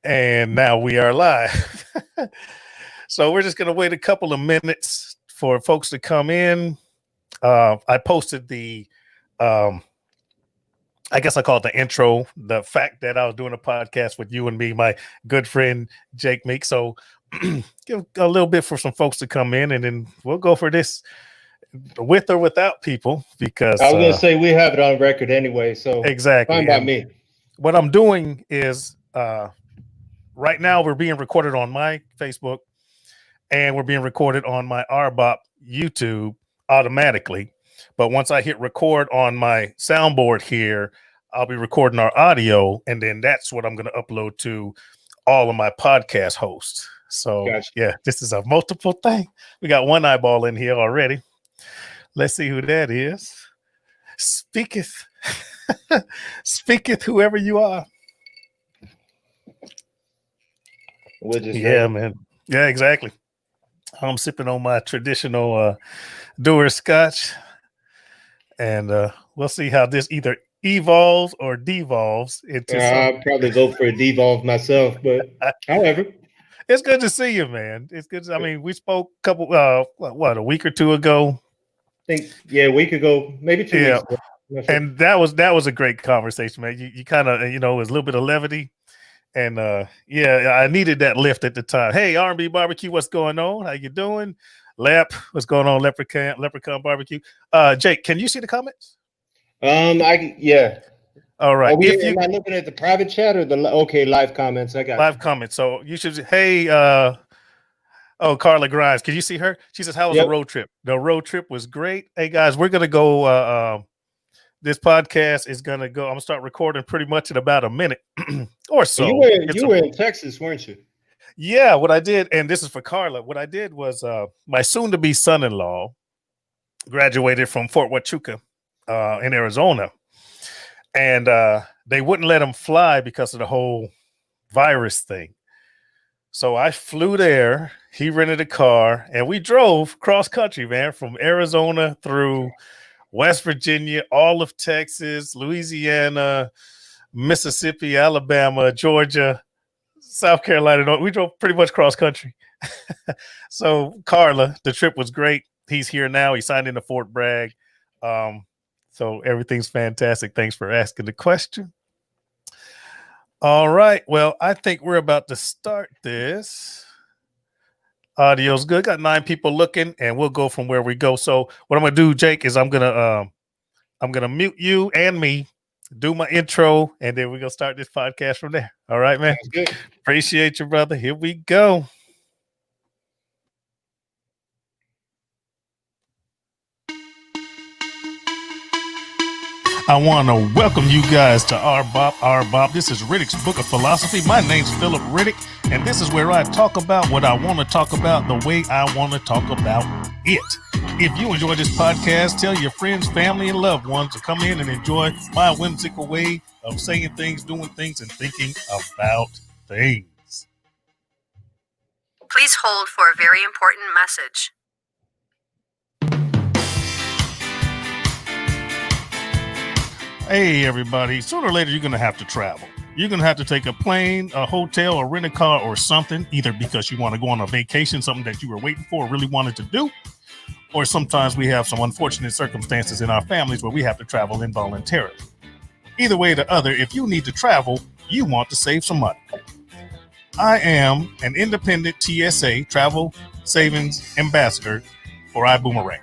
And now we are live. So we're just going to wait a couple of minutes for folks to come in. I posted the, I guess I call it the intro, the fact that I was doing a podcast with you and me, my good friend, Jake Meeks. So give a little bit for some folks to come in, and then we'll go for this with or without people, because I was going to say we have it on record anyway. So exactly. Fine by me. What I'm doing is, right now we're being recorded on my Facebook and we're being recorded on my R-BoP YouTube automatically. But once I hit record on my soundboard here, I'll be recording our audio, and then that's what I'm going to upload to all of my podcast hosts. So gotcha. Yeah, this is a multiple thing. We got one eyeball in here already. Let's see who that is. Speaketh. Speaketh, whoever you are. Yeah, man. Yeah, exactly. I'm sipping on my traditional Doer Scotch, and we'll see how this either evolves or devolves into. I'll probably go for a devolve myself, but however, it's good to see you, man. It's good. I mean, we spoke a couple, a week or two ago. I think, a week ago, maybe 2 weeks ago. Sure. And that was a great conversation, man. You kind of, it was a little bit of levity. And I needed that lift at the time. Hey, R&B Barbecue, what's going on? How you doing? Lep, what's going on? Leprechaun Barbecue. Jake, can you see the comments? Yeah. All right. Am I looking at the private chat or the live comments? I got live comments. So you should. Hey, Carla Grimes, can you see her? She says, "How was the road trip?" The road trip was great. Hey guys, we're gonna go. This podcast is gonna go. I'm gonna start recording pretty much in about a minute or so. You were in Texas, weren't you? Yeah, what I did, and this is for Carla. What I did was my soon-to-be son-in-law graduated from Fort Huachuca in Arizona, and they wouldn't let him fly because of the whole virus thing. So I flew there. He rented a car, and we drove cross country, man, from Arizona through West Virginia, all of Texas, Louisiana, Mississippi, Alabama, Georgia, South Carolina. We drove pretty much cross country. So Carla, the trip was great. He's here now. He signed into Fort Bragg. So everything's fantastic. Thanks for asking the question. All right. Well, I think we're about to start this. Audio's good. Got 9 people looking, and we'll go from where we go. So what I'm gonna do, Jake, is I'm gonna mute you and me, do my intro, and then we're gonna start this podcast from there. All right, man. Sounds good. Appreciate you, brother. Here we go. I want to welcome you guys to R-BoP. This is Riddick's Book of Philosophy. My name's Philip Riddick, and this is where I talk about what I want to talk about the way I want to talk about it. If you enjoy this podcast, tell your friends, family, and loved ones to come in and enjoy my whimsical way of saying things, doing things, and thinking about things. Please hold for a very important message. Hey, everybody. Sooner or later, you're going to have to travel. You're going to have to take a plane, a hotel, or rent a car or something, either because you want to go on a vacation, something that you were waiting for or really wanted to do, or sometimes we have some unfortunate circumstances in our families where we have to travel involuntarily. Either way or the other, if you need to travel, you want to save some money. I am an independent TSA, Travel Savings Ambassador for iBoomerang.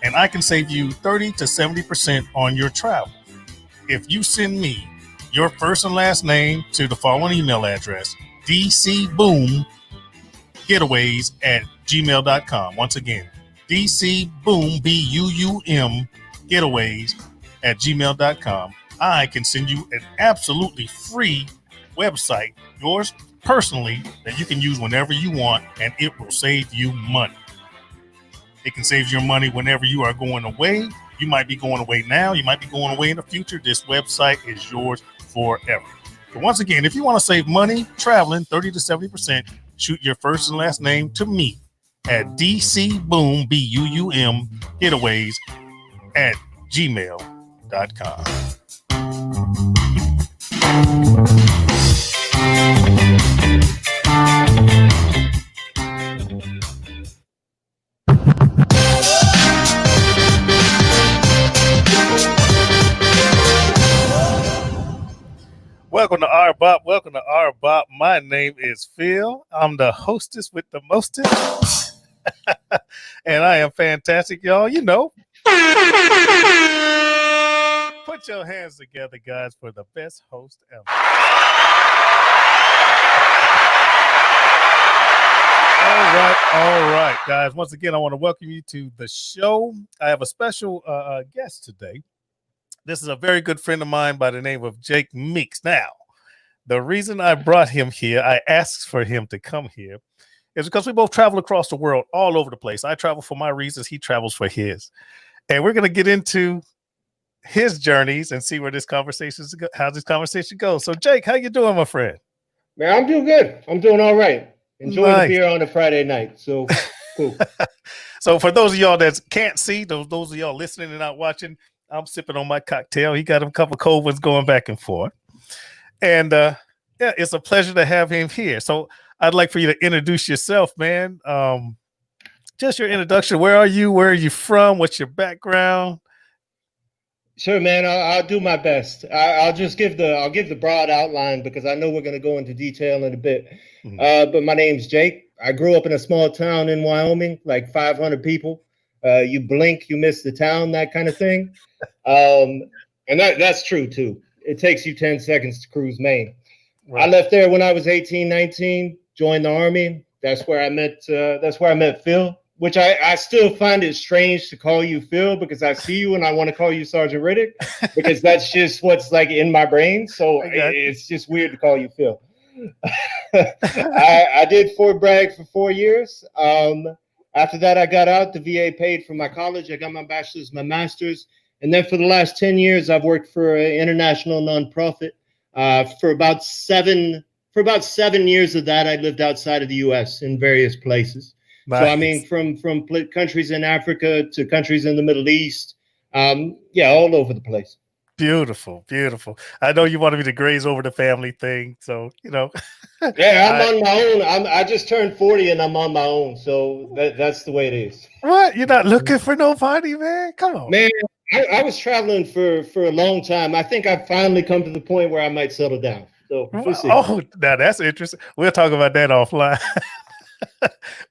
And I can save you 30 to 70% on your travel. If you send me your first and last name to the following email address, dcboomgetaways@gmail.com. Once again, dcboom, getaways@gmail.com. I can send you an absolutely free website, yours personally, that you can use whenever you want, and it will save you money. It can save your money whenever you are going away. You might be going away now. You might be going away in the future. This website is yours forever. So once again, if you want to save money traveling 30 to 70%, shoot your first and last name to me at dcboom, B-U-U-M, getaways@gmail.com. R-BoP. Welcome to R-BoP. My name is Phil. I'm the hostess with the mostest. And I am fantastic, y'all. You know. Put your hands together, guys, for the best host ever. All right, guys. Once again, I want to welcome you to the show. I have a special guest today. This is a very good friend of mine by the name of Jake Meeks. Now, the reason I brought him here, I asked for him to come here, is because we both travel across the world, all over the place. I travel for my reasons. He travels for his. And we're going to get into his journeys and see where how this conversation goes. So, Jake, how you doing, my friend? Man, I'm doing good. I'm doing all right. Enjoying the beer on a Friday night. So, cool. So, for those of y'all that can't see, those of y'all listening and not watching, I'm sipping on my cocktail. He got a couple cold ones going back and forth. And yeah, it's a pleasure to have him here. So I'd like for you to introduce yourself, man. Just your introduction. Where are you? Where are you from? What's your background? Sure, man. I'll do my best. I'll give the broad outline because I know we're going to go into detail in a bit. Mm-hmm. But my name's Jake. I grew up in a small town in Wyoming, like 500 people. You blink, you miss the town, that kind of thing. And that's true too. It takes you 10 seconds to cruise Maine. Right. I left there when I was 18, 19, joined the Army. That's where I met Phil, which I still find it strange to call you Phil because I see you and I want to call you Sgt Riddick because that's just what's like in my brain. So it's just weird to call you Phil. I did Fort Bragg for 4 years. After that, I got out. The VA paid for my college. I got my bachelor's, my master's. And then for the last 10 years, I've worked for an international nonprofit. For about 7 years of that, I lived outside of the U.S. in various places. Nice. So, I mean, from countries in Africa to countries in the Middle East. All over the place. Beautiful, beautiful. I know you wanted me to graze over the family thing, so you know. Yeah, I'm on my own. I just turned 40 and I'm on my own, so that's the way it is. What? You're not looking for nobody, man? Come on, man. I was traveling for a long time. I think I've finally come to the point where I might settle down. So we'll see. Oh, now that's interesting. We'll talk about that offline.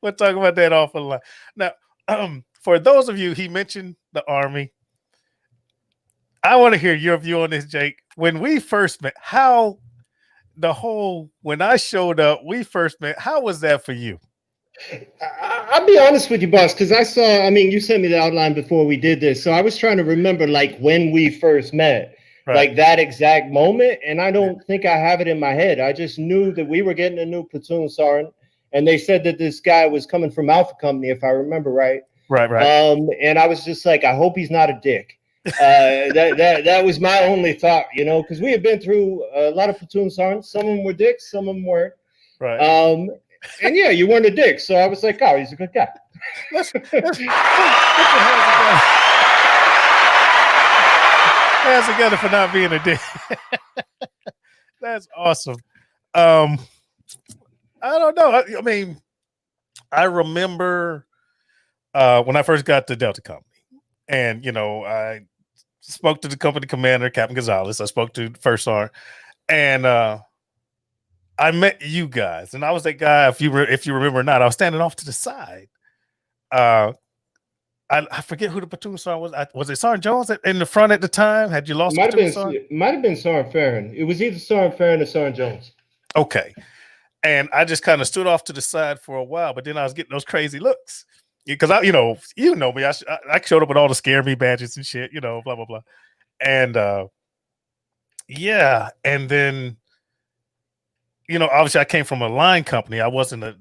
We'll talk about that offline. Now, for those of you, he mentioned the Army. I want to hear your view on this, Jake. When we first met, when I showed up, we first met, how was that for you? I'll be honest with you, boss, because you sent me the outline before we did this. So I was trying to remember like when we first met, like that exact moment. And I don't think I have it in my head. I just knew that we were getting a new platoon sergeant. And they said that this guy was coming from Alpha Company, if I remember right. Right. And I was just like, I hope he's not a dick. That was my only thought, because we had been through a lot of platoon sergeants. Some of them were dicks, some of them weren't. Right. And yeah, you weren't a dick, so I was like, oh, he's a good guy. Hands together for not being a dick. That's awesome. I don't know. I mean, I remember when I first got to Delta Company, and I spoke to the company commander, Captain Gonzalez. I spoke to First Sergeant, and I met you guys. And I was that guy, if you remember or not, I was standing off to the side. I forget who the platoon sergeant was. Was it Sergeant Jones in the front at the time? Had you lost? It might have been Sergeant Farron. It was either Sergeant Farron or Sergeant Jones. Okay. And I just kind of stood off to the side for a while, but then I was getting those crazy looks because you know me. I showed up with all the scare me badges and shit, blah blah blah, and and then obviously I came from a line company. I wasn't a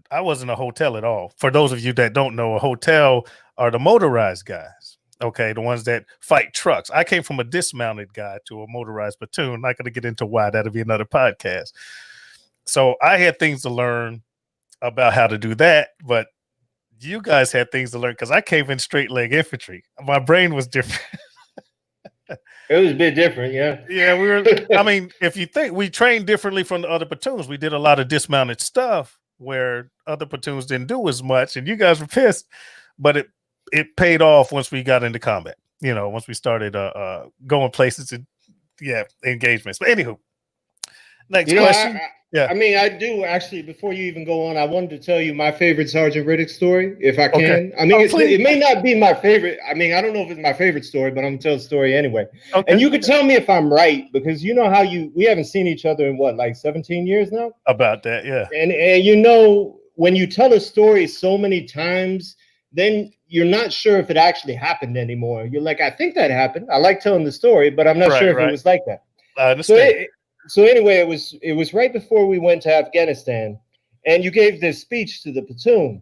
hotel at all. For those of you that don't know, a hotel are the motorized guys. Okay, the ones that fight trucks. I came from a dismounted guy to a motorized platoon. I'm not going to get into why. That'll be another podcast. So I had things to learn about how to do that, but you guys had things to learn because I came in straight leg infantry. My brain was different. It was a bit different, yeah. Yeah, we were. I mean, if you think we trained differently from the other platoons, we did a lot of dismounted stuff where other platoons didn't do as much, and you guys were pissed, but it paid off once we got into combat. Once we started going places and engagements. But anywho. Next You know, question. I mean, I do actually. Before you even go on, I wanted to tell you my favorite Sgt Riddick story, if I can. Okay. I mean, please. it may not be my favorite. I mean, I don't know if it's my favorite story, but I'm gonna tell the story anyway. Okay. And you can tell me if I'm right, because you know how we haven't seen each other in what, like 17 years now. About that, yeah. And you know, when you tell a story so many times, then you're not sure if it actually happened anymore. You're like, I think that happened. I like telling the story, but I'm not sure if it was like that. I understand. So anyway, it was right before we went to Afghanistan, and you gave this speech to the platoon,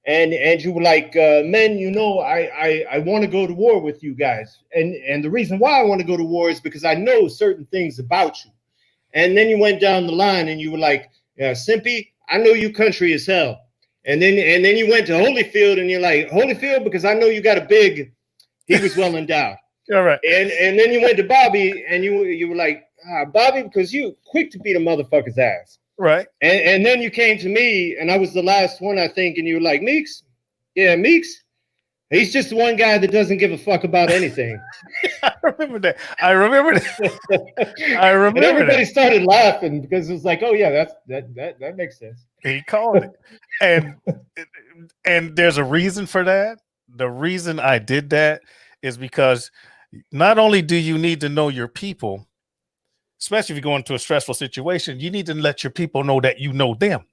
and you were like, men, you know, I want to go to war with you guys, and the reason why I want to go to war is because I know certain things about you. And then you went down the line, and you were like, yeah, Simpy, I know you country as hell. And then you went to Holyfield, and you're like, Holyfield, because I know you got a big. He was well endowed. All right. And then you went to Bobby, and you were like, Bobby, because you quick to beat a motherfucker's ass. Right. And then you came to me, and I was the last one, I think, and you were like, Meeks? Yeah, Meeks. He's just one guy that doesn't give a fuck about anything. I remember that. I remember And everybody started laughing because it was like, oh yeah, that makes sense. He called it. And there's a reason for that. The reason I did that is because not only do you need to know your people, especially if you go into a stressful situation, you need to let your people know that you know them.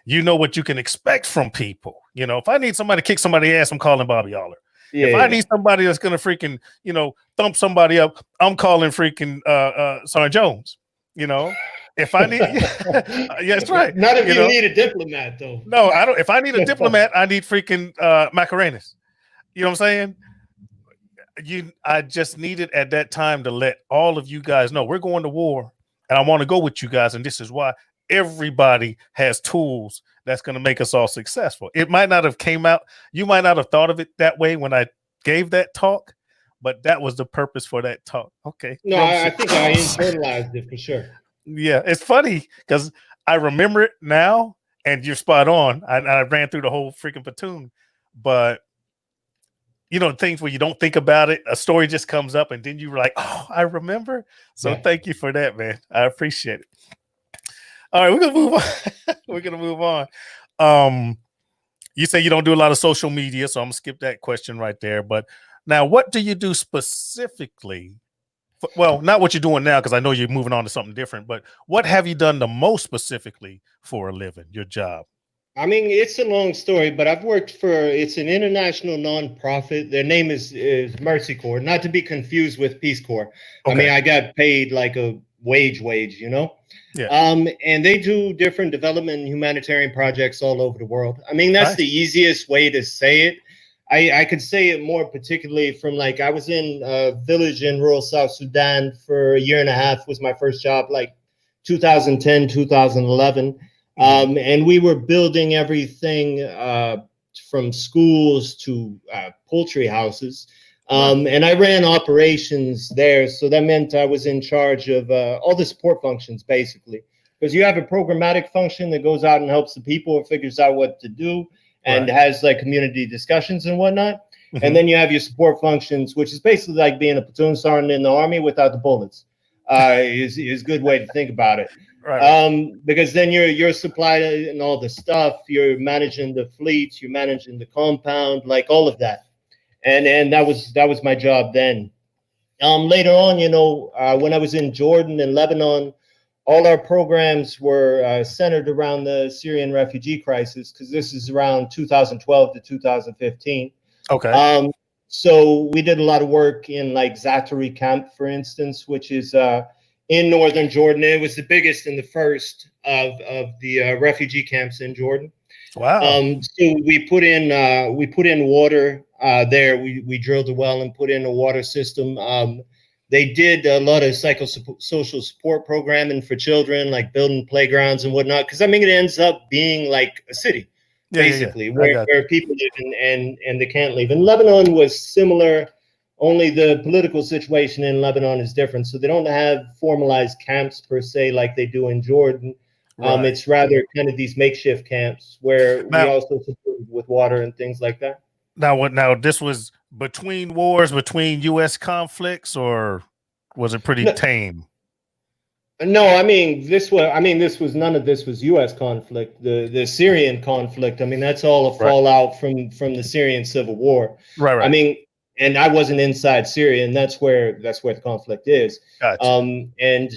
You know what you can expect from people. You know, if I need somebody to kick somebody's ass, I'm calling Bobby Aller. Yeah, if I need somebody that's gonna freaking, you know, thump somebody up, I'm calling freaking Sergeant Jones. You know, if I need, yeah, that's right. Not if you need a diplomat, though. No, I don't. If I need a diplomat, I need freaking Macarenas. You know what I'm saying? I just needed at that time to let all of you guys know we're going to war, and I want to go with you guys, and this is why. Everybody has tools that's going to make us all successful. It might not have came out. You might not have thought of it that way when I gave that talk, but that was the purpose for that talk. Okay. No, I think I internalized it for sure. Yeah, it's funny because I remember it now, and you're spot on. I ran through the whole freaking platoon, but you know, things where you don't think about it, a story just comes up, and then you're like, oh, I remember. So thank you for that, man. I appreciate it. All right, we're gonna move on. We're gonna move on. You say you don't do a lot of social media, so I'm gonna skip that question right there. But now, what do you do specifically? Well, not what you're doing now, because I know you're moving on to something different. But what have you done the most specifically for a living? Your job? I mean, it's a long story, but I've worked it's an international nonprofit. Their name is Mercy Corps, not to be confused with Peace Corps. Okay. I mean, I got paid like a wage, you know? Yeah. And they do different development and humanitarian projects all over the world. I mean, that's the easiest way to say it. I could say it more particularly from like, I was in a village in rural South Sudan for a year and a half, was my first job, like 2010, 2011. And we were building everything from schools to poultry houses. And I ran operations there. So that meant I was in charge of all the support functions, basically. Because you have a programmatic function that goes out and helps the people, figures out what to do, and has like community discussions and whatnot. Mm-hmm. And then you have your support functions, which is basically like being a platoon sergeant in the Army without the bullets. Is a good way to think about it. Because then you're supplying all the stuff, you're managing the fleets, you're managing the compound, like all of that. And that was my job then. Later on, you know, when I was in Jordan and Lebanon, all our programs were centered around the Syrian refugee crisis, because this is around 2012 to 2015. Okay. So we did a lot of work in like Zaatari camp, for instance, which is in northern Jordan. It was the biggest and the first of the refugee camps in Jordan. Wow. So we put in water there. We drilled a well and put in a water system. They did a lot of psychosocial support programming for children, like building playgrounds and whatnot. Because I mean, it ends up being like a city, basically, where people live and they can't leave. And Lebanon was similar, only the political situation in Lebanon is different. So they don't have formalized camps per se like they do in Jordan. It's rather kind of these makeshift camps where we also support with water and things like that. Now this was between wars, between U.S. conflicts, or was it pretty tame? No, I mean this was. I mean this was none of this was U.S. conflict. The Syrian conflict. I mean that's all a fallout from the Syrian civil war. Right. I mean, and I wasn't inside Syria, and that's where the conflict is. Gotcha. And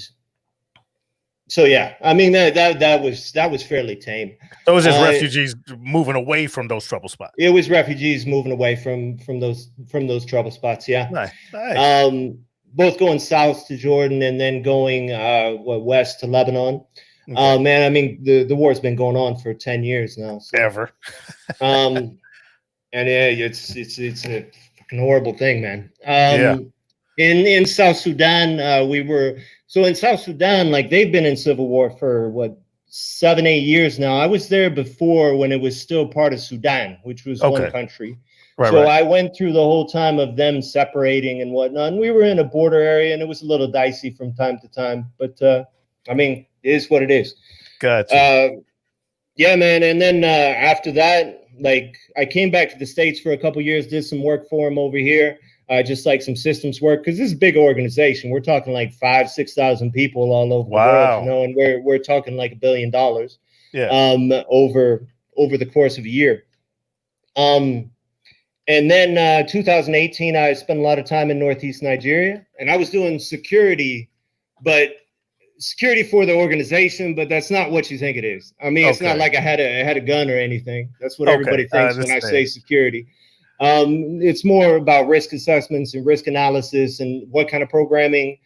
so yeah, I mean that was fairly tame. So it was just refugees moving away from those trouble spots. It was refugees moving away from those trouble spots. Yeah. Nice. Both going south to Jordan and then going west to Lebanon. Okay. Man, I mean the war's been going on for 10 years now. So. Ever. And yeah, it's a fucking horrible thing, man. In South Sudan, we were in South Sudan, like they've been in civil war for what 7-8 years now. I was there before when it was still part of Sudan, which was one country. Right. I went through the whole time of them separating and whatnot. And we were in a border area, and it was a little dicey from time to time. But I mean, it is what it is. Gotcha. Yeah, man. And then after that, like I came back to the States for a couple of years, did some work for them over here, just like some systems work, because this is a big organization. We're talking like 5,000-6,000 people all over the world, you know, and we're talking like $1 billion. Yeah. Over the course of a year. And then 2018, I spent a lot of time in Northeast Nigeria, and I was doing security, but security for the organization. But that's not what you think it is. I mean, it's not like I had a gun or anything. That's what everybody thinks when I say security. It's more about risk assessments and risk analysis and what kind of programming,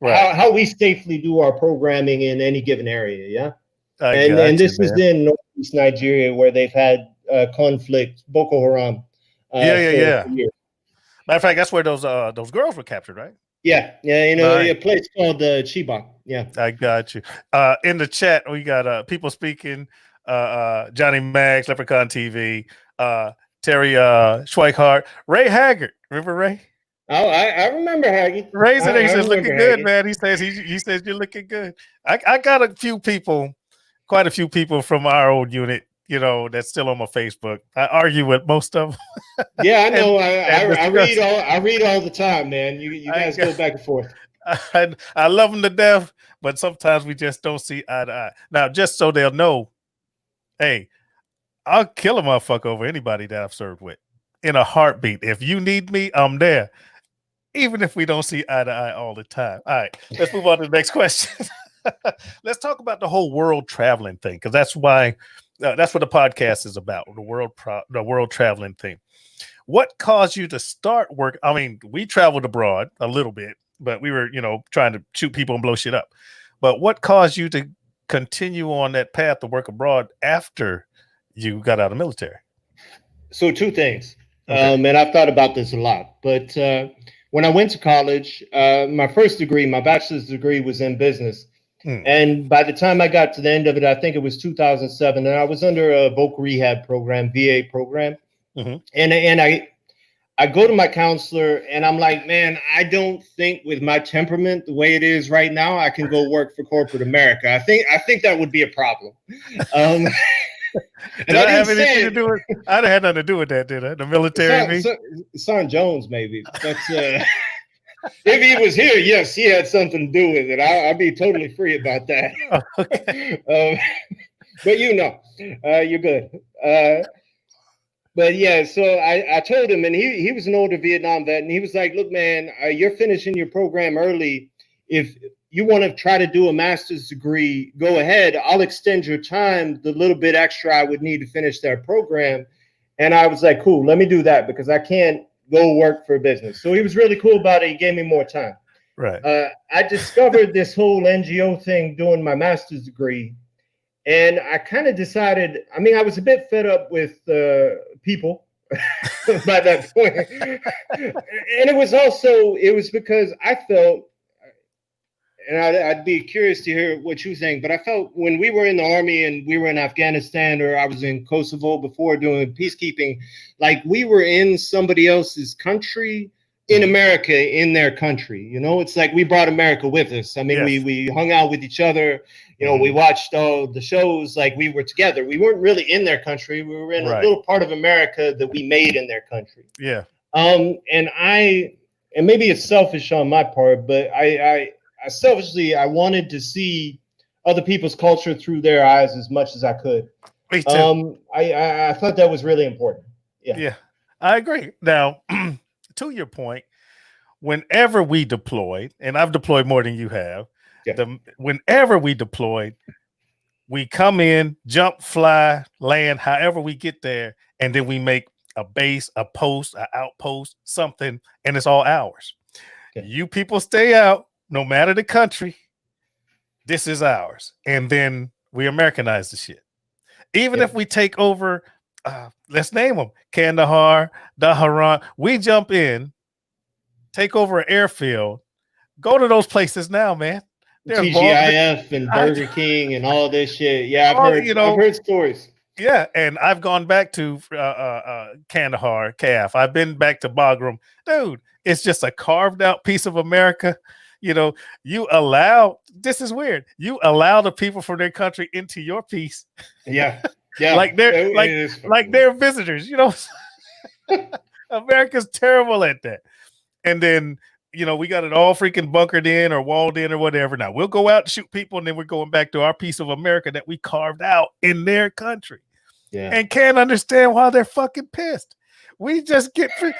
how we safely do our programming in any given area. Yeah, and this is in Northeast Nigeria where they've had conflict, Boko Haram. Yeah. Matter of fact, that's where those girls were captured, right? Yeah. You know, a place called Chibok. Yeah, I got you. In the chat, we got people speaking. Johnny Max, Leprechaun TV, Terry Schweikart, Ray Haggard. Remember Ray? Oh, I remember Haggard. Ray said he says looking good, man. He says he says you're looking good. I got quite a few people from our old unit, you know, that's still on my Facebook. I argue with most of them. Yeah, I know. I read all the time, man. You guys go back and forth. I love them to death, but sometimes we just don't see eye to eye. Now, just so they'll know, hey, I'll kill a motherfucker over anybody that I've served with in a heartbeat. If you need me, I'm there. Even if we don't see eye to eye all the time. All right, let's move on to the next question. Let's talk about the whole world traveling thing, because that's why. That's what the podcast is about, the world traveling thing. What caused you to start work? I mean, we traveled abroad a little bit, but we were, you know, trying to shoot people and blow shit up. But what caused you to continue on that path to work abroad after you got out of the military? So 2 things. And I've thought about this a lot. But when I went to college, my first degree, my bachelor's degree was in business. And by the time I got to the end of it, I think it was 2007, and I was under a voc rehab program, VA program. And I go to my counselor and I'm like, man, I don't think with my temperament, the way it is right now, I can go work for corporate America. I think that would be a problem. Did I have anything to do with? I had nothing to do with that, did I? The military. Son Jones, maybe. But if he was here, yes, he had something to do with it. I'd be totally free about that. But you know, you're good. But yeah, so I told him, and he was an older Vietnam vet, and he was like, look, man, you're finishing your program early. If you want to try to do a master's degree, go ahead. I'll extend your time the little bit extra I would need to finish that program. And I was like, cool, let me do that because I can't go work for a business. So he was really cool about it. He gave me more time. Right. I discovered this whole NGO thing doing my master's degree. And I kind of decided, I mean, I was a bit fed up with people by that point. And it was because I felt, and I'd be curious to hear what you think, but I felt when we were in the army and we were in Afghanistan, or I was in Kosovo before doing peacekeeping, like we were in somebody else's country, in America, in their country. You know, it's like we brought America with us. I mean, yes. we hung out with each other. You know, we watched all the shows like we were together. We weren't really in their country. We were in a little part of America that we made in their country. Yeah. And maybe it's selfish on my part, but I selfishly, I wanted to see other people's culture through their eyes as much as I could. Me too. I thought that was really important. Yeah, I agree. Now, to your point, whenever we deployed, and I've deployed more than you have, whenever we deployed, we come in, jump, fly, land, however we get there, and then we make a base, a post, an outpost, something, and it's all ours. You people stay out, no matter the country. This is ours. And then we Americanize the shit. Even if we take over, let's name them, Kandahar, Daharan, we jump in, take over an airfield, go to those places now, man. TGIF and Burger King and all this shit. Yeah, I've heard stories. Yeah, and I've gone back to Kandahar, Calf. I've been back to Bagram. Dude, it's just a carved out piece of America. You know, this is weird. You allow the people from their country into your piece. Yeah. like they're visitors, you know. America's terrible at that. And then, you know, we got it all freaking bunkered in or walled in or whatever. Now we'll go out and shoot people, and then we're going back to our piece of America that we carved out in their country. Yeah. And can't understand why they're fucking pissed. We just get free.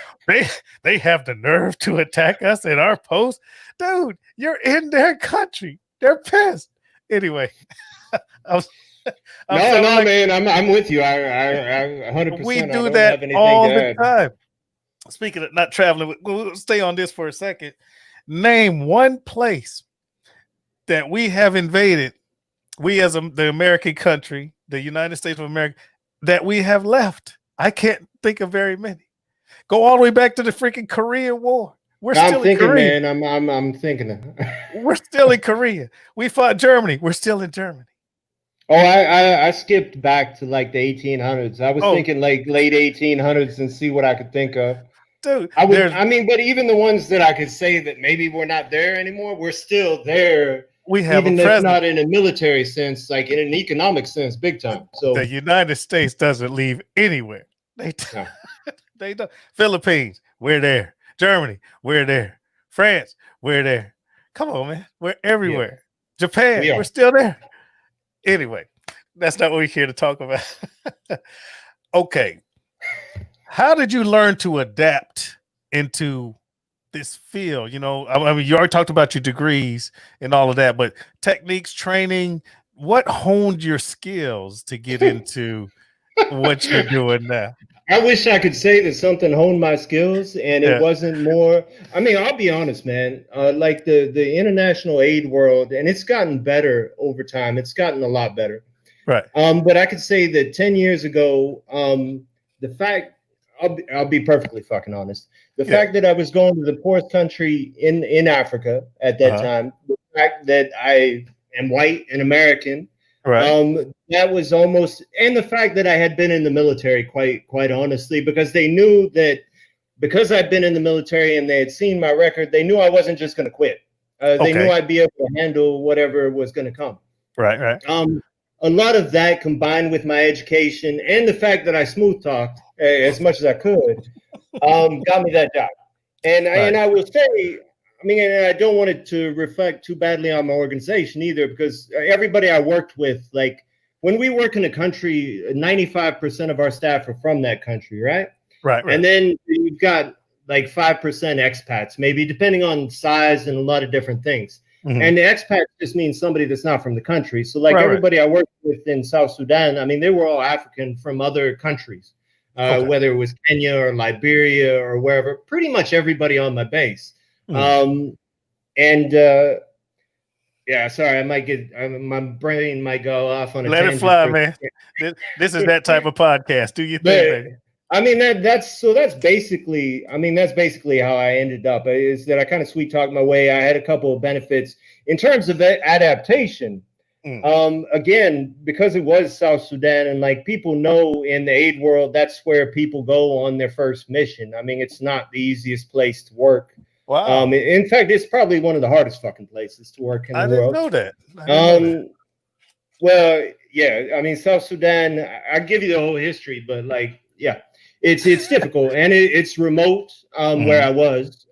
They have the nerve to attack us at our post. Dude, you're in their country. They're pissed. Anyway. Man, I'm with you. I 100%. We do that all the time. Speaking of not traveling, we'll stay on this for a second. Name one place that we have invaded, we as the American country, the United States of America, that we have left. I can't think of very many. Go all the way back to the freaking Korean War. I'm still in Korea. Man. I'm thinking. We're still in Korea. We fought Germany. We're still in Germany. Oh, I skipped back to like the 1800s. I was thinking like late 1800s and see what I could think of. Dude, but even the ones that I could say that maybe we're not there anymore, we're still there. We have even if not in a military sense, like in an economic sense, big time. So the United States doesn't leave anywhere. They don't. Philippines, we're there. Germany, we're there. France, we're there. Come on, man. We're everywhere. Yeah. Japan, we're still there. Anyway, that's not what we're here to talk about. Okay. How did you learn to adapt into this field? You know, I mean, you already talked about your degrees and all of that, but techniques, training, what honed your skills to get into what you're doing now? I wish I could say that something honed my skills and it wasn't more. I mean, I'll be honest, man. Like the international aid world, and it's gotten better over time. It's gotten a lot better. Right. But I could say that 10 years ago, the fact, I'll be perfectly fucking honest. The fact that I was going to the poorest country in Africa at that time, the fact that I am white and American, that was almost, and the fact that I had been in the military, quite honestly, because they knew that because I'd been in the military and they had seen my record, they knew I wasn't just going to quit. They knew I'd be able to handle whatever was going to come. Right. A lot of that combined with my education and the fact that I smooth talked as much as I could, got me that job. And I will say, I mean, and I don't want it to reflect too badly on my organization either, because everybody I worked with, like when we work in a country, 95% of our staff are from that country, right? Right. And then you've got like 5% expats, maybe depending on size and a lot of different things. Mm-hmm. And the expat just means somebody that's not from the country. So like everybody I worked with in South Sudan, I mean, they were all African from other countries, whether it was Kenya or Liberia or wherever, pretty much everybody on my base. Mm-hmm. Sorry, I might get, my brain might go off on a tangent. Let it fly, man. This is that type of podcast. Do you think, baby? I mean, that's basically how I ended up, is that I kind of sweet talked my way. I had a couple of benefits in terms of adaptation. Again, because it was South Sudan, and like people know in the aid world, that's where people go on their first mission. I mean, it's not the easiest place to work. Wow. In fact, it's probably one of the hardest fucking places to work in the world. I didn't know that. Well, yeah, I mean, South Sudan, I give you the whole history, but like, yeah. It's difficult, and it's remote where I was.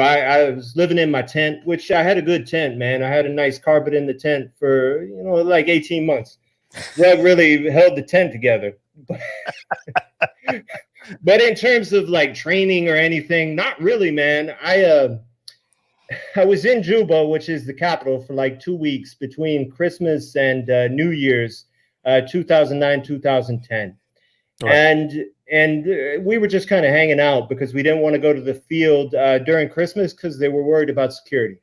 I was living in my tent, which I had a good tent, man. I had a nice carpet in the tent for, like 18 months. Rug really held the tent together. But in terms of like training or anything, not really, man. I was in Juba, which is the capital, for like 2 weeks between Christmas and New Year's, 2009, 2010. Right. And we were just kind of hanging out because we didn't want to go to the field during Christmas because they were worried about security.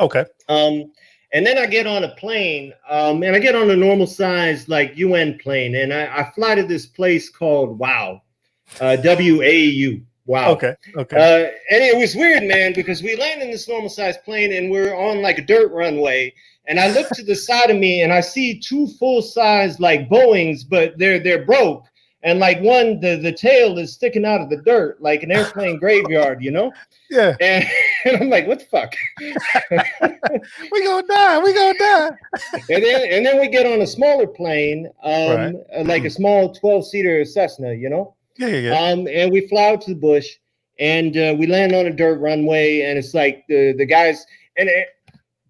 Okay. And then I get on a plane, and I get on a normal size like UN plane, and I fly to this place called WAU, WAU. Wow. Okay. Okay. And it was weird, man, because we land in this normal size plane and we're on like a dirt runway. And I look to the side of me and I see 2 full size like Boeings, but they're broke. And like one, the tail is sticking out of the dirt, like an airplane graveyard, Yeah. And I'm like, what the fuck? We gonna die. We gonna die. And then we get on a smaller plane, Right. like a small 12-seater Cessna, Yeah. And we fly out to the bush, and we land on a dirt runway, and it's like the guys, and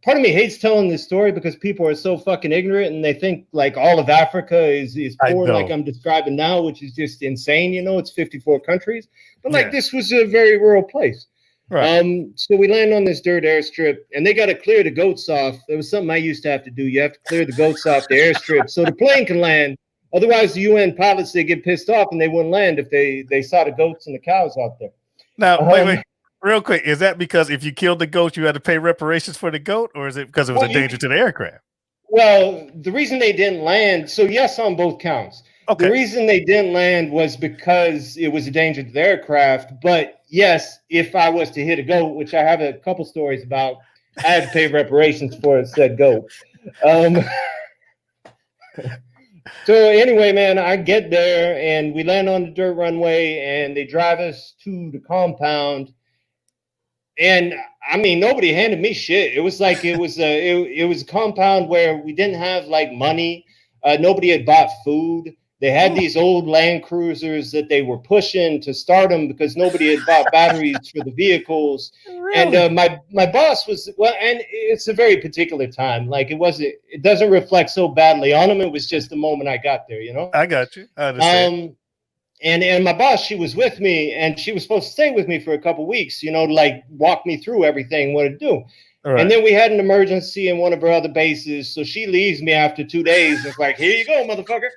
part of me hates telling this story because people are so fucking ignorant, and they think like all of Africa is poor, like I'm describing now, which is just insane. It's 54 countries, but like this was a very rural place. Right. So we land on this dirt airstrip, and they got to clear the goats off. It was something I used to have to do. You have to clear the goats off the airstrip so the plane can land. Otherwise, the UN pilots, they get pissed off and they wouldn't land if they saw the goats and the cows out there. Now, wait, real quick. Is that because if you killed the goat, you had to pay reparations for the goat, or is it because it was a danger to the aircraft? Well, the reason they didn't land, so yes, on both counts. Okay. The reason they didn't land was because it was a danger to the aircraft. But yes, if I was to hit a goat, which I have a couple stories about, I had to pay reparations for said goat. So anyway, man, I get there and we land on the dirt runway and they drive us to the compound. And I mean, nobody handed me shit. It was like it was a compound where we didn't have like money. Nobody had bought food. They had these old Land Cruisers that they were pushing to start them because nobody had bought batteries for the vehicles. Really? And my boss was, and it's a very particular time. Like it doesn't reflect so badly on him. It was just the moment I got there, I got you. I understand. And my boss, she was with me, and she was supposed to stay with me for a couple weeks, to like walk me through everything, what to do. Right. And then we had an emergency in one of our other bases, so she leaves me after 2 days. It's like, here you go, motherfucker.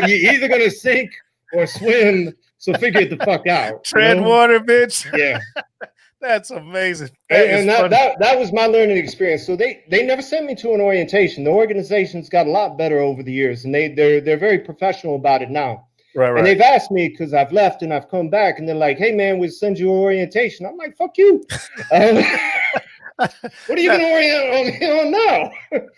You're either gonna sink or swim, so figure it the fuck out. Tread water, bitch. Yeah. That's amazing. That was my learning experience. So they never sent me to an orientation. The organization's got a lot better over the years, and they're very professional about it now. Right. And they've asked me because I've left and I've come back, and they're like, "Hey, man, we'll send you an orientation." I'm like, "Fuck you." What are you going to orient on now?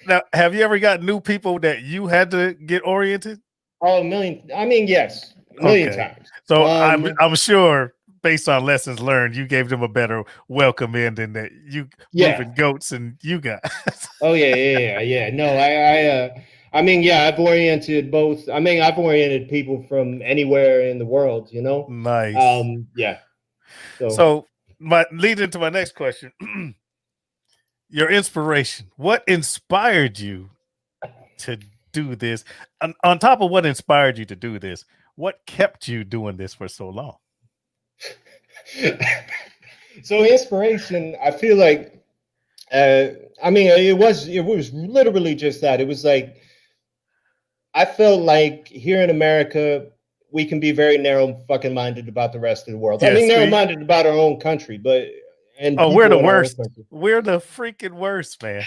Now, have you ever got new people that you had to get oriented? Oh, a million. I mean, yes, a million times. So I'm sure, based on lessons learned, you gave them a better welcome in than that you moving goats and you got. Oh yeah. No, I mean, yeah, I've oriented both. I mean, I've oriented people from anywhere in the world. Nice. Yeah. So leading to my next question. Your inspiration. What inspired you to do this? On top of what inspired you to do this, what kept you doing this for so long? So inspiration, I feel like, I mean, it was literally just that. It was like, I felt like here in America, we can be very narrow fucking minded about the rest of the world. Yes, I mean, narrow minded about our own country, but. We're the worst. We're the freaking worst, man.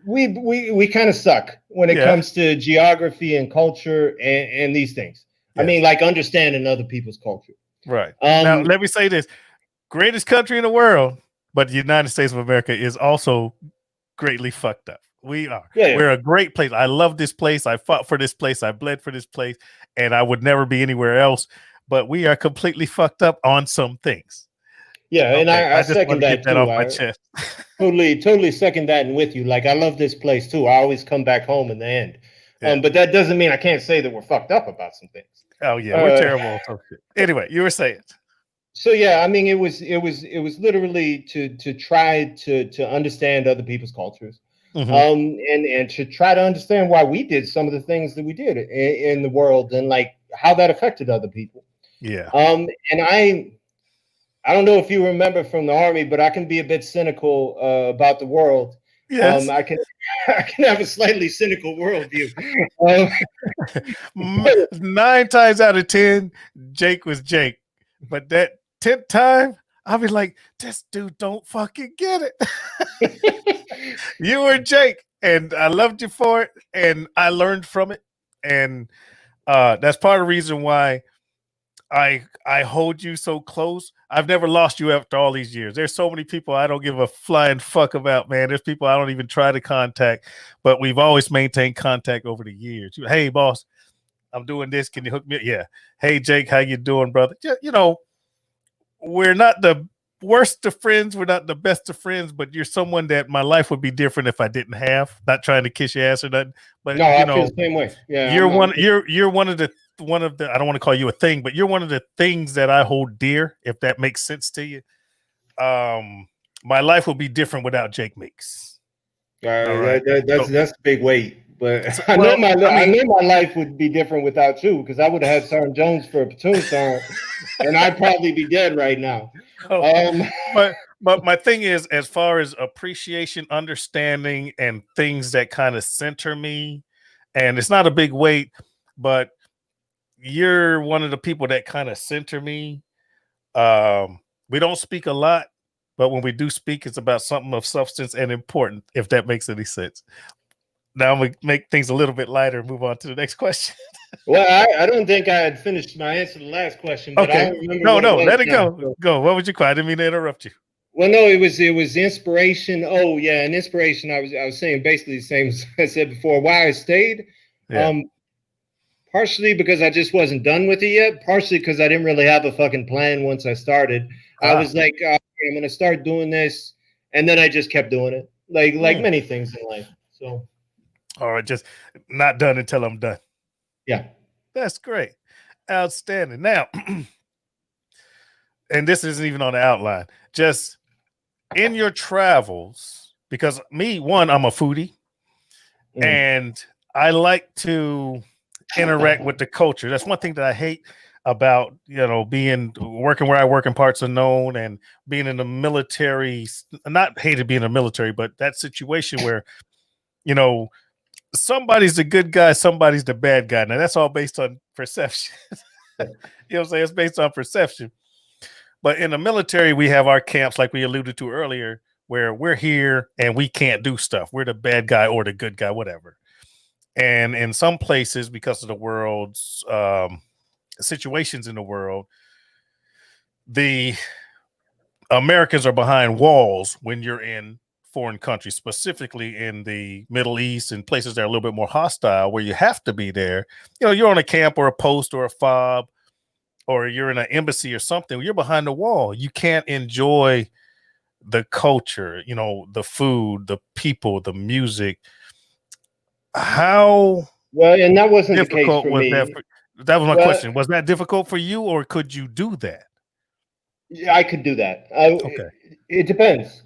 We kind of suck when it comes to geography and culture and these things. Yes. I mean, like understanding other people's culture. Right. Now, let me say this. Greatest country in the world, but the United States of America is also greatly fucked up. We are. Yeah. We're a great place. I love this place. I fought for this place. I bled for this place. And I would never be anywhere else. But we are completely fucked up on some things. Yeah, okay. And I second that too. Off my chest. totally second that and with you. Like, I love this place too. I always come back home in the end. Yeah. But that doesn't mean I can't say that we're fucked up about some things. Oh yeah, we're terrible. Anyway, you were saying. So yeah, I mean, it was literally to try to understand other people's cultures, Hmm. and to try to understand why we did some of the things that we did in the world, and like how that affected other people. Yeah. And I don't know if you remember from the army, but I can be a bit cynical about the world. Yes. I can I can have a slightly cynical worldview. Um, Nine times out of 10, Jake was Jake. But that 10th time, I'll be like, this dude don't fucking get it. You were Jake, and I loved you for it, and I learned from it. And that's part of the reason why I hold you so close. I've never lost you after all these years. There's so many people I don't give a flying fuck about, man. There's people I don't even try to contact, but we've always maintained contact over the years. Hey, boss, I'm doing this. Can you hook me up? Yeah. Hey, Jake, how you doing, brother? You know, we're not the worst of friends. We're not the best of friends, but you're someone that my life would be different if I didn't have. Not trying to kiss your ass or nothing, but no, you I feel know, the same way. Yeah, you're one. You're one of the. I don't want to call you a thing, but you're one of the things that I hold dear. If that makes sense to you, my life would be different without Jake Meeks. All right. That's a big weight. But I Well, I knew my life would be different without you, because I would have had Sergeant Jones for a platoon sergeant, and I'd probably be dead right now. but my thing is, as far as appreciation, understanding, and things that kind of center me, and it's not a big weight, but you're one of the people that kind of center me. We don't speak a lot, but when we do speak, it's about something of substance and important, if that makes any sense. Now I'm gonna make things a little bit lighter and move on to the next question. Well, I don't think I had finished my answer to the last question, but I Okay. don't remember No, what it was let it now. go. So. Go. What would you call? I didn't mean to interrupt you. Well, no, it was inspiration. Oh yeah, and inspiration. I was saying basically the same as I said before. Why I stayed, Yeah. partially because I just wasn't done with it yet. Partially because I didn't really have a fucking plan once I started. I was like, I'm gonna start doing this, and then I just kept doing it, like many things in life. So. All right, just not done until I'm done. Yeah. That's great. Outstanding. Now, and this isn't even on the outline, just in your travels, because me, one, I'm a foodie and I like to interact with the culture. That's one thing that I hate about, being working where I work in parts unknown and being in the military. Not hated being in the military, but that situation where, somebody's the good guy, somebody's the bad guy. Now that's all based on perception. You know what I'm saying? It's based on perception. But in the military, we have our camps, like we alluded to earlier, where we're here and we can't do stuff. We're the bad guy or the good guy, whatever. And in some places, because of the world's situations in the world, the Americans are behind walls when you're in foreign countries, specifically in the Middle East and places that are a little bit more hostile, where you have to be there. You're on a camp or a post or a fob, or you're in an embassy or something. You're behind the wall. You can't enjoy the culture, the food, the people, the music. How Well, and that wasn't the case difficult for was that? me. That was my Well, question. Was that difficult for you, or could you do that? yeah, I could do that. Okay. It depends.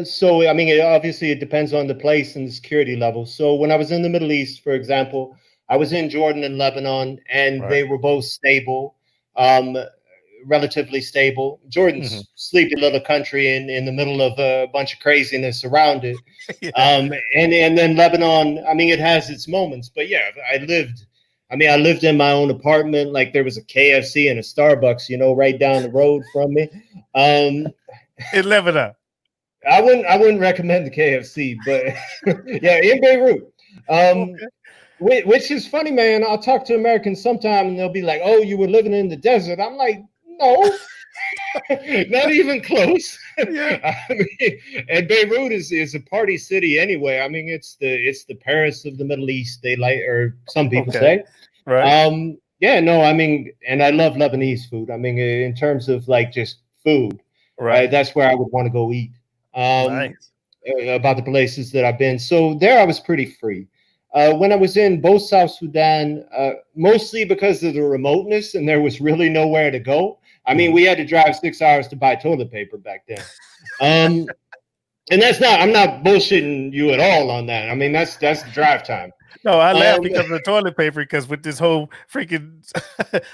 So I mean, obviously it depends on the place and the security level. So when I was in the Middle East, for example, I was in Jordan and Lebanon, and Right. they were both stable, relatively stable. Jordan's sleepy little country in the middle of a bunch of craziness around it. Yeah. And then Lebanon, I mean, it has its moments, but yeah, I lived in my own apartment. Like there was a KFC and a Starbucks, right down the road from me. In Lebanon. I wouldn't recommend the KFC, but yeah, in Beirut. Okay. Which is funny, man. I'll talk to Americans sometime and they'll be like, "Oh, you were living in the desert." I'm like, no, not even close. Yeah. I mean, and Beirut is a party city anyway. I mean, it's the Paris of the Middle East. They like, or some people say. Right. Yeah, no, I mean, and I love Lebanese food. I mean, in terms of like just food, Right. that's where I would want to go eat. Nice. About the places that I've been. So there I was pretty free. When I was in both South Sudan, mostly because of the remoteness and there was really nowhere to go, I mean, we had to drive 6 hours to buy toilet paper back then. And I'm not bullshitting you at all on that. I mean, that's the drive time. No, I laugh because of the toilet paper, because with this whole freaking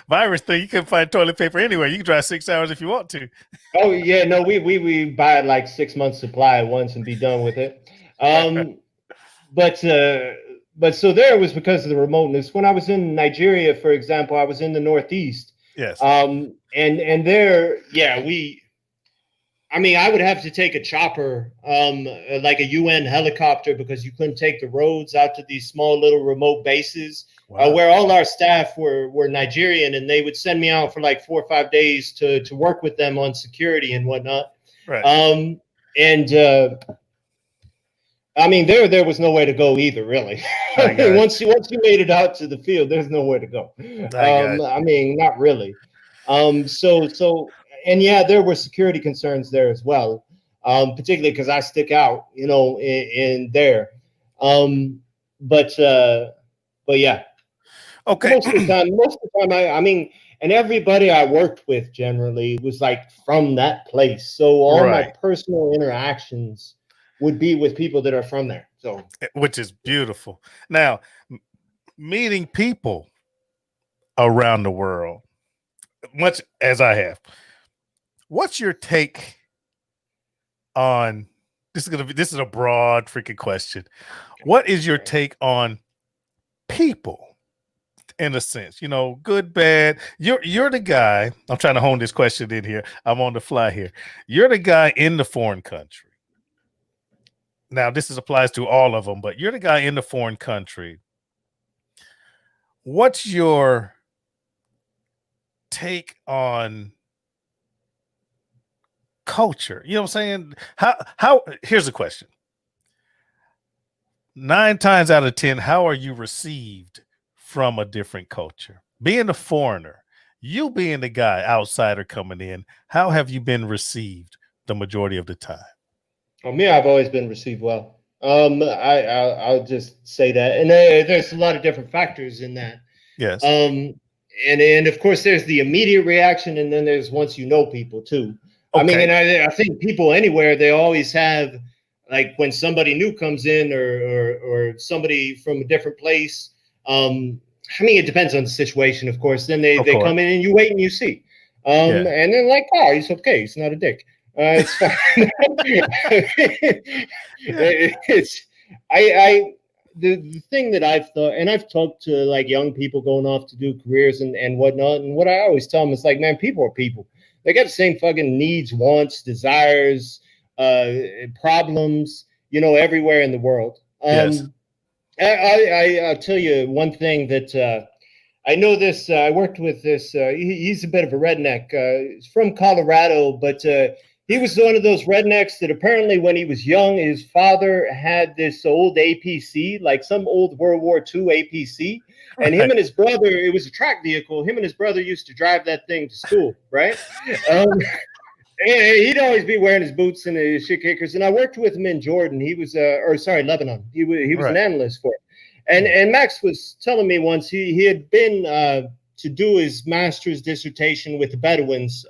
virus thing, you can find toilet paper anywhere. You can drive 6 hours if you want to. Oh yeah, no, we buy like 6 months supply at once and be done with it. But so there it was because of the remoteness. When I was in Nigeria, for example, I was in the Northeast. Yes. And there, yeah, I mean, I would have to take a chopper, like a UN helicopter, because you couldn't take the roads out to these small little remote bases. Wow. Where all our staff were Nigerian, and they would send me out for like 4 or 5 days to work with them on security and whatnot. Right. I mean, there was nowhere to go either, really. Once you made it out to the field, there's nowhere to go. I mean, not really. And yeah, there were security concerns there as well, particularly because I stick out, you know, in there. But yeah. Okay. Most of the time, I mean, and everybody I worked with generally was like from that place. So all my personal interactions would be with people that are from there. So, which is beautiful. Now, meeting people around the world, much as I have. What's your take on this? This is a broad freaking question. What is your take on people, in a sense? You know, good, bad. You're the guy. I'm trying to hone this question in here. I'm on the fly here. You're the guy in the foreign country. Now, this applies to all of them, but you're the guy in the foreign country. What's your take on culture? You know what I'm saying? How here's the question. 9 times out of 10, how are you received from a different culture? Being a foreigner, you being the guy, outsider coming in, how have you been received the majority of the time? Oh, me, I've always been received well. I'll just say that. And there's a lot of different factors in that. Yes. And of course there's the immediate reaction, and then there's once you know people too. Okay. I mean, and I think people anywhere, they always have, like, when somebody new comes in or somebody from a different place. I mean, it depends on the situation, of course. Then they come in and you wait and you see. And then like, oh, he's okay. He's not a dick. It's fine. The thing that I've thought, and I've talked to like young people going off to do careers and whatnot, and what I always tell them is like, man, people are people. They got the same fucking needs, wants, desires, problems, you know, everywhere in the world. Yes. I'll tell you one thing that I know this. I worked with this. He's a bit of a redneck. He's from Colorado, but he was one of those rednecks that apparently when he was young, his father had this old APC, like some old World War II APC. And him and his brother, it was a track vehicle. Him and his brother used to drive that thing to school, right? He'd always be wearing his boots and his shit kickers. And I worked with him in Jordan. He was, Lebanon. He was an analyst for it. And Max was telling me once he had been to do his master's dissertation with the Bedouins,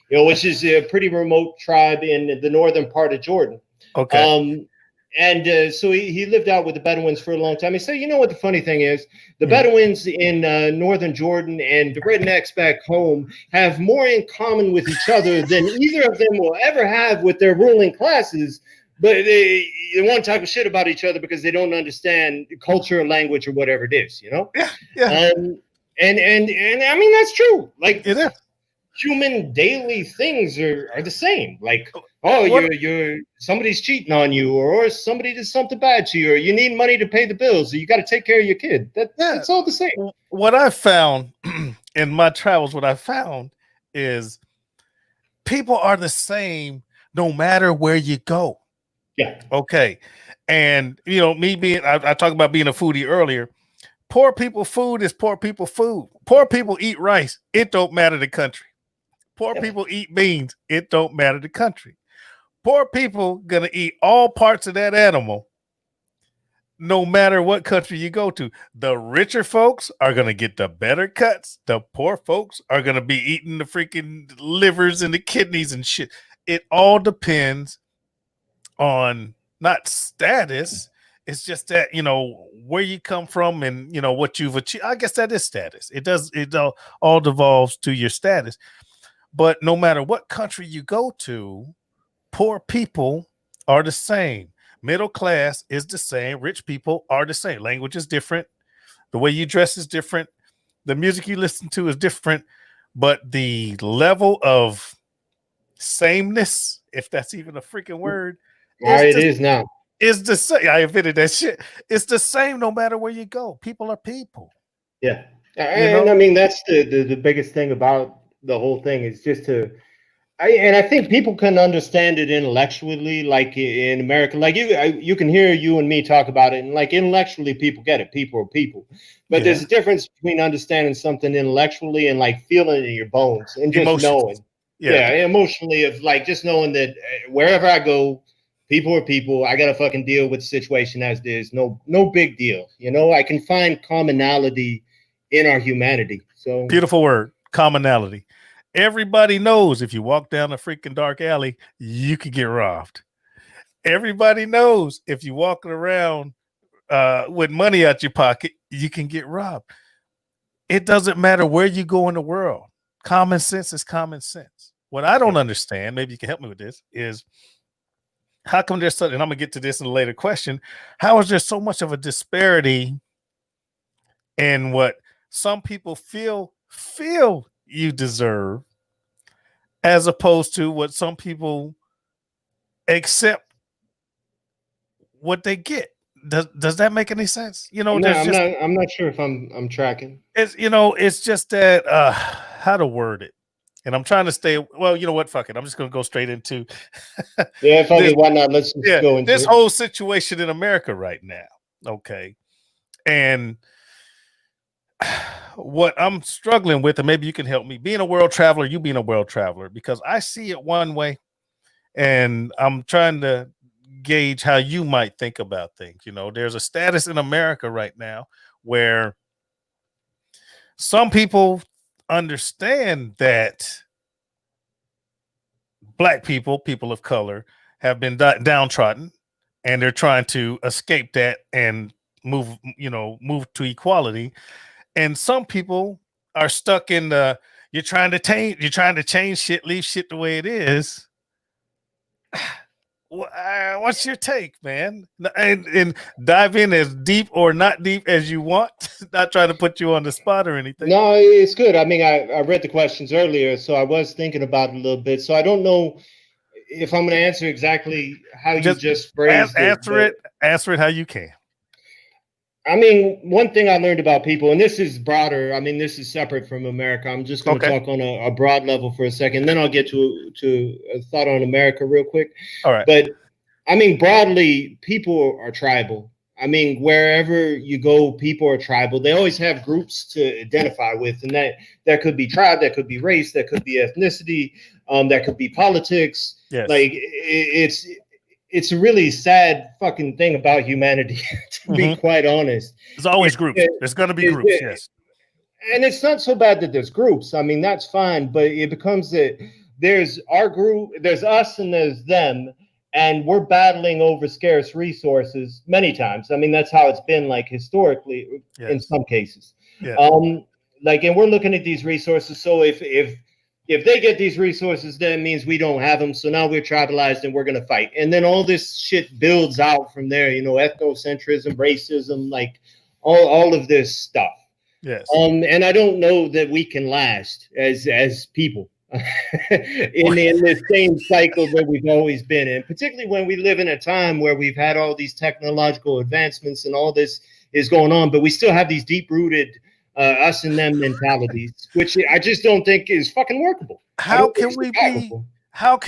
you know, which is a pretty remote tribe in the northern part of Jordan. Okay. So he lived out with the Bedouins for a long time. He said, you know what the funny thing is? The Bedouins in northern Jordan and the rednecks back home have more in common with each other than either of them will ever have with their ruling classes. But they want to talk shit about each other because they don't understand culture or language or whatever it is, you know? Yeah. And I mean, that's true. Like, human daily things are the same. Like, oh, you're somebody's cheating on you, or somebody did something bad to you, or you need money to pay the bills, or you got to take care of your kid. It's all the same. What I found in my travels, what I found is people are the same no matter where you go. Yeah. Okay. And, you know, me being, I talked about being a foodie earlier. Poor people food is poor people food. Poor people eat rice. It don't matter the country. Poor people eat beans. It don't matter the country. Poor people gonna eat all parts of that animal. no matter what country you go to, the richer folks are going to get the better cuts. The poor folks are going to be eating the freaking livers and the kidneys and shit. It all depends on not status. It's just that, where you come from and, what you've achieved. I guess that is status. It all devolves to your status. But no matter what country you go to, poor people are the same. Middle class is the same. Rich people are the same. Language is different. The way you dress is different. The music you listen to is different. But the level of sameness, if that's even a freaking word, it is now. Is the same. I invented that shit. It's the same no matter where you go. People are people. Yeah. And I mean, that's the biggest thing about the whole thing is just to, I think people can understand it intellectually, like in America, like you can hear you and me talk about it, and like intellectually, people get it. People are people, but there's a difference between understanding something intellectually and like feeling it in your bones and just knowing. Yeah, emotionally, of like just knowing that wherever I go, people are people. I gotta fucking deal with the situation as it is. No big deal. I can find commonality in our humanity. So beautiful word, commonality. Everybody knows if you walk down a freaking dark alley, you could get robbed. Everybody knows if you walking around with money out your pocket, you can get robbed. It doesn't matter where you go in the world. Common sense is common sense. What I don't understand, maybe you can help me with this, is how come there's such, and I'm going to get to this in a later question, how is there so much of a disparity in what some people feel you deserve as opposed to what some people accept what they get? Does that make any sense? I'm not sure if I'm tracking. It's just that how to word it. And I'm trying to stay. Well, you know what? Fuck it. I'm just going to go straight into. Fuck it. Why not? Let's just go into this whole situation in America right now. Okay. And what I'm struggling with, and maybe you can help me, being a world traveler, you being a world traveler, because I see it one way and I'm trying to gauge how you might think about things. There's a status in America right now where some people understand that Black people of color, have been downtrodden, and they're trying to escape that and move to equality. And some people are stuck in the you're trying to change shit, leave shit the way it is. What's your take, man? And dive in as deep or not deep as you want. Not trying to put you on the spot or anything. No, it's good. I mean, I read the questions earlier, so I was thinking about it a little bit. So I don't know if I'm going to answer exactly how you just phrased it. Answer it how you can. I mean, one thing I learned about people, and this is broader. I mean, this is separate from America. I'm just going to talk on a broad level for a second. Then I'll get to a thought on America real quick. All right. But I mean, broadly, people are tribal. I mean, wherever you go, people are tribal. They always have groups to identify with, and that could be tribe, that could be race, that could be ethnicity, that could be politics. Yes. Like it's a really sad fucking thing about humanity, to be quite honest. There's always groups. There's going to be groups, yes. And it's not so bad that there's groups. I mean, that's fine, but it becomes that there's our group, there's us, and there's them, and we're battling over scarce resources many times. I mean, that's how it's been, like, historically, in some cases. Yeah. And we're looking at these resources. So if they get these resources, then it means we don't have them. So now we're tribalized and we're going to fight. And then all this shit builds out from there, ethnocentrism, racism, like all of this stuff. Yes. And I don't know that we can last as people in the same cycle that we've always been in, particularly when we live in a time where we've had all these technological advancements and all this is going on, but we still have these deep-rooted us and them mentalities, which I just don't think is fucking workable. How can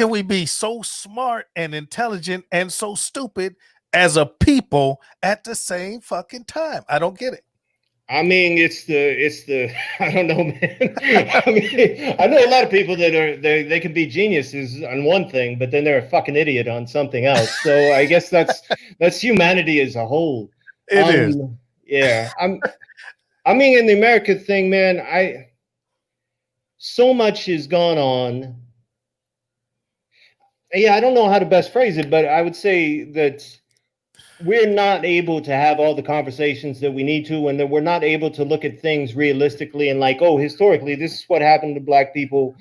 we be so smart and intelligent and so stupid as a people at the same fucking time? I don't get it. I mean, it's the I don't know, man. I mean, I know a lot of people that they can be geniuses on one thing, but then they're a fucking idiot on something else. So I guess that's humanity as a whole. It is. Yeah. I mean, in the America thing, man, so much has gone on. Yeah, I don't know how to best phrase it, but I would say that we're not able to have all the conversations that we need to, and that we're not able to look at things realistically and like, oh, historically, this is what happened to Black people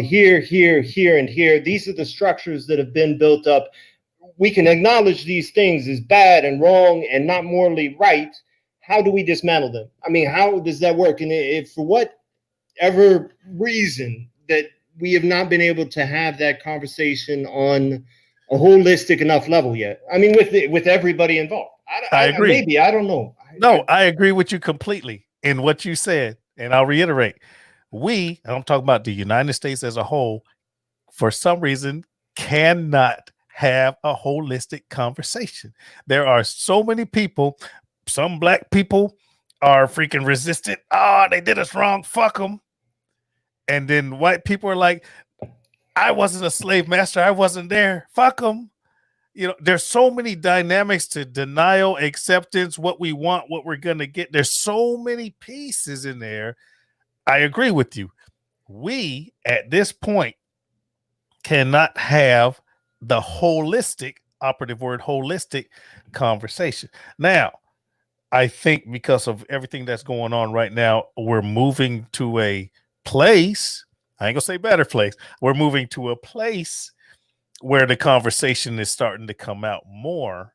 here, here, here, and here. These are the structures that have been built up. We can acknowledge these things as bad and wrong and not morally right. How do we dismantle them? I mean, how does that work? And if for whatever reason that we have not been able to have that conversation on a holistic enough level yet. I mean, with everybody involved. I agree. Maybe, I don't know. I agree with you completely in what you said. And I'll reiterate, I'm talking about the United States as a whole, for some reason, cannot have a holistic conversation. There are so many people, some Black people are freaking resistant. Oh, they did us wrong. Fuck them. And then white people are like, I wasn't a slave master. I wasn't there. Fuck them. You know, there's so many dynamics to denial, acceptance, what we want, what we're going to get. There's so many pieces in there. I agree with you. We, at this point, cannot have the holistic, operative word, holistic conversation. Now, I think because of everything that's going on right now, we're moving to a place, I ain't gonna say better place, we're moving to a place where the conversation is starting to come out more.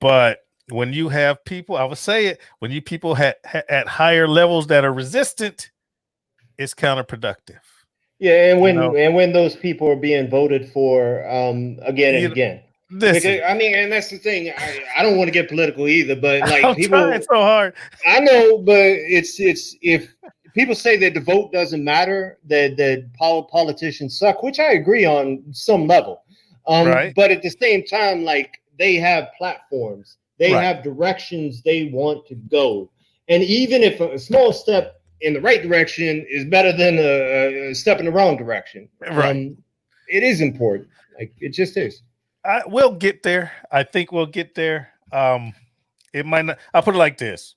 But when you have people, I would say it, when you people at higher levels that are resistant, it's counterproductive. Yeah, and when those people are being voted for again and again. Because, I mean, and that's the thing. I don't want to get political either, but like I'm people trying so hard. I know, but it's if people say that the vote doesn't matter, that politicians suck, which I agree on some level. Right. But at the same time, like they have platforms, they have directions they want to go. And even if a small step in the right direction is better than a step in the wrong direction, it is important. Like it just is. We'll get there. I think we'll get there. It might not. I'll put it like this.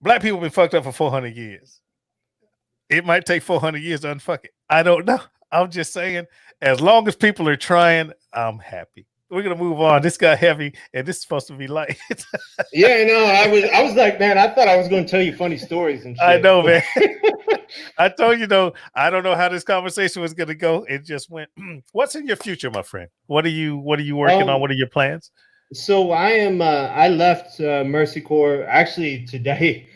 Black people have been fucked up for 400 years. It might take 400 years to unfuck it. I don't know. I'm just saying, as long as people are trying, I'm happy. We're gonna move on. This got heavy, and this is supposed to be light. Yeah, no, I was like, man, I thought I was gonna tell you funny stories and shit. I know, man. I told you though, I don't know how this conversation was gonna go. It just went. What's in your future, my friend? What are you working on? What are your plans? So I left Mercy Corps actually today.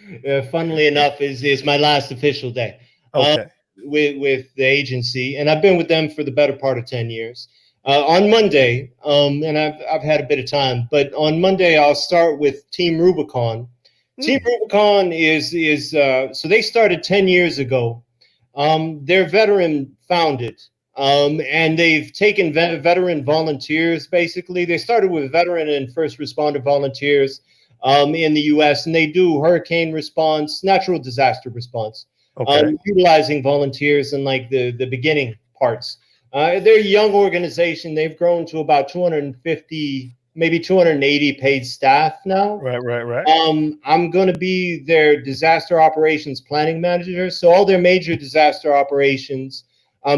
Funnily enough, is my last official day. Okay. With the agency, and I've been with them for the better part of 10 years. On Monday, and I've had a bit of time, but on Monday I'll start with Team Rubicon. Team Rubicon is so they started 10 years ago. They're veteran founded, and they've taken veteran volunteers. Basically, they started with veteran and first responder volunteers in the U.S., and they do hurricane response, natural disaster response, utilizing volunteers in like the beginning parts. They're a young organization. They've grown to about 250, maybe 280 paid staff now. Right. I'm going to be their disaster operations planning manager. So all their major disaster operations,